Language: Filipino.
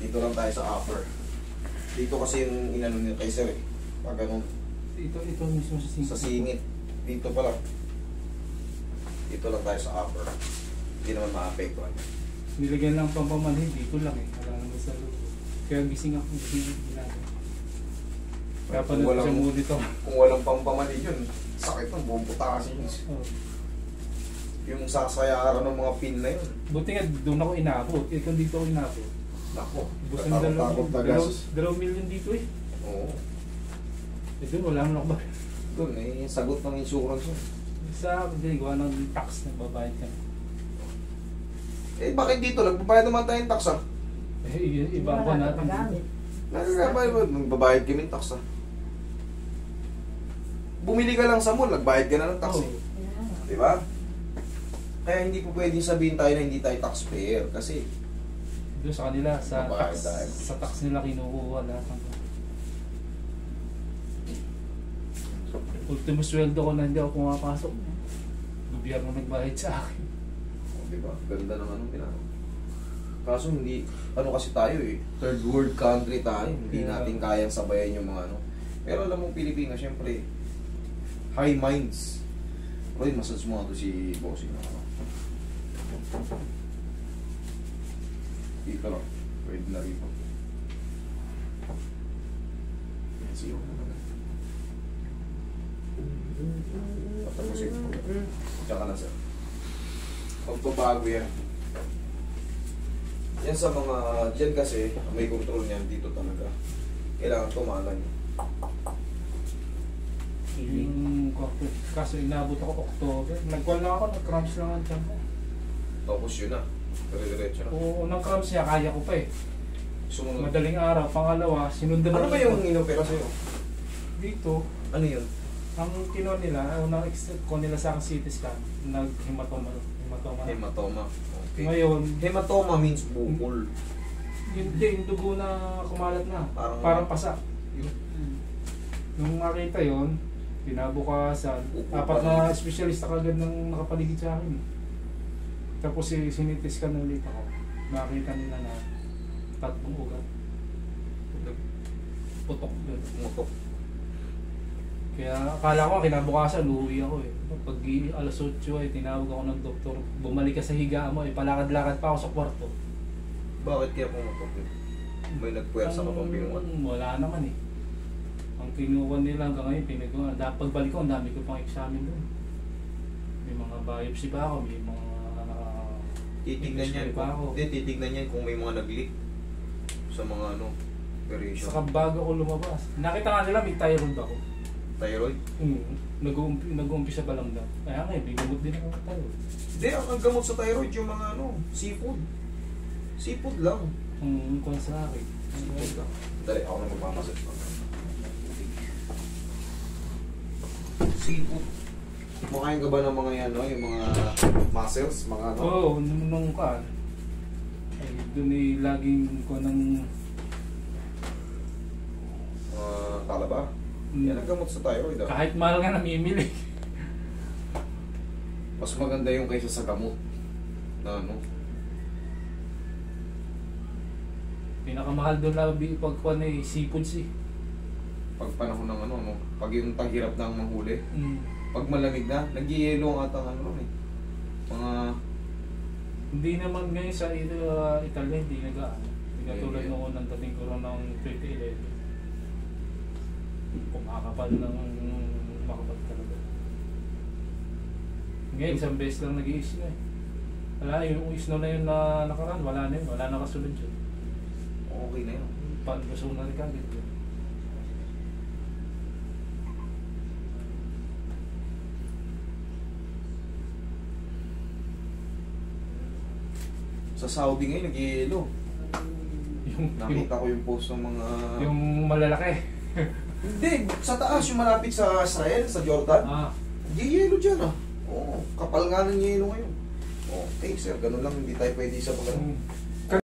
Dito lang tayo sa upper. Dito kasi yung inano niya kay sir eh. Pag ganun. Ito mismo sa singit. Sa singit. Dito pa lang. Dito lang tayo sa upper. Hindi naman maapektuhan. Nilagyan lang pampamanhin, dito lang eh. Wala naman sa loob. Kaya gising ako ginagawa. Kaya pa na siya mo dito. Kung walang pampamanhin yun, sakit ng buong putasin yun. Oh. Yung sasayaran ng mga pin na yun. Buti nga doon ako inabot. Eh kung dito ako inabot. Nako, Gusto ng 2 million dito eh. Oo. Eh doon wala naman ako ba? Doon eh, sagot ng insurance yun. Sa gawa ng tax na babayad ka. Eh bakit dito? Nagbabayad naman tayong tax ah. Eh iba ba natin dito? Nagbabayad mo, magbabayad kami ng tax ah. Bumili ka lang sa mall, nagbayad ka na ng tax eh. Di ba? Kaya hindi po pwedeng sabihin tayo na hindi tayo taxpayer kasi doon sa kanila, sa babayad tax, tayo. sa tax nila kinukuha lahat ng ultimo sweldo ko na hindi ako pumapasok. Gobyerno nagbayad sa akin. oh, di ba? Ganda ng anong ginagawa. Kaso hindi, ano kasi tayo eh, third world country tayo, hindi Yeah. natin kayang sabayan yung mga ano. Pero alam mo, Pilipinas, syempre, high minds. Roy, massage mo nga to si Bossing. Dito lang, pwede na rito. Yan, siyo naman. Patapusin ko. Tsaka na sir. Magbabago yan. Yan sa mga, dyan kasi, may control niyan dito talaga. Kailangan tumalay. Yung kaso inabot ako October. Nagkuhan lang ako, nag-cramps lang ang tiyan ko. Tapos yun na. Dire-diretso na. Oo, unang cramps niya, kaya ko pa eh. Sumunod. Madaling araw, pangalawa, sinundan Ano ako ba yung inopera sa'yo? dito. Ano yun? Ang kinuha nila, unang extend ko nila sa akin CT scan, nag-hematoma. Hematoma. Okay. Ngayon, Hematoma means bukol. yung dugo na kumalat na, parang pasak. Yun. Nung makita yon, kinabukasan, Upo apat pa na lang. espesyalista kagad ng nakapaligid sa akin. Tapos sinitis ka ulit ako. Nakita nila na 3 ugat. Putok doon. Umutok. Kaya akala ko kinabukasan, uuwi ako eh. Pag alas 8 ay tinawag ako ng doktor, bumalik ka sa higaan mo eh, palakad-lakad pa ako sa kwarto. Bakit kaya pumutok yun? May nagpuwersa ka pang binuhat? Wala naman eh. Ang kinuha nila hanggang ngayon, pinagawa. Pagbalik ko, ang dami ko pang examine doon. May mga biopsy pa ako, may mga Titignan yan. pa ako. Hindi, titignan yan kung may mga nag-leak sa mga ano, operation. Saka bago ko lumabas. Nakita nga nila may thyroid ako. Thyroid? Nag-uumpisa pa lang daw. Kaya nga, may gamot din ako ng thyroid. Hindi, ang gamot sa thyroid yung mga ano, seafood. Seafood lang. Kung sa akin. Seafood lang. Dali, ako na magmamassage pa. Seafood. Makain ka ba ng mga yan, no? Yung mga muscles, mga ano? Oo, nung ka. Ay, doon eh, laging ko ng... Talaba? Yan ang gamot sa thyroid. Ah. Kahit mahal nga namimili. Mas maganda yung kaysa sa gamot. Na ano? Pinakamahal doon labi pagkuhan eh, seafoods eh. Pag panahon ng ano, no? Pag yung taghirap ng manghuli. Pag malamig na, nag-yelo ang atang ano eh. Mga... Hindi naman ngayon sa Italia, hindi nag-ano. Hindi katulad Yeah. noon ang dating ko ng 2011. Kumakapal ng makapal talaga. Ngayon, isang beses lang nag-i-snow eh. Wala, yung snow na yun na nakaraan, wala na yun. Wala na kasunod yun. Okay na yun. Pag-gusunan ka, gito. Sa Saudi ngayon, nag-yelo. Yung Nakita ko yung post ng mga... yung malalaki. Hindi, sa taas, yung malapit sa Israel, sa Jordan. Nag-yelo dyan ah. Oo, kapal nga ng yelo ngayon. Okay sir, ganun lang, hindi tayo pwede sa pag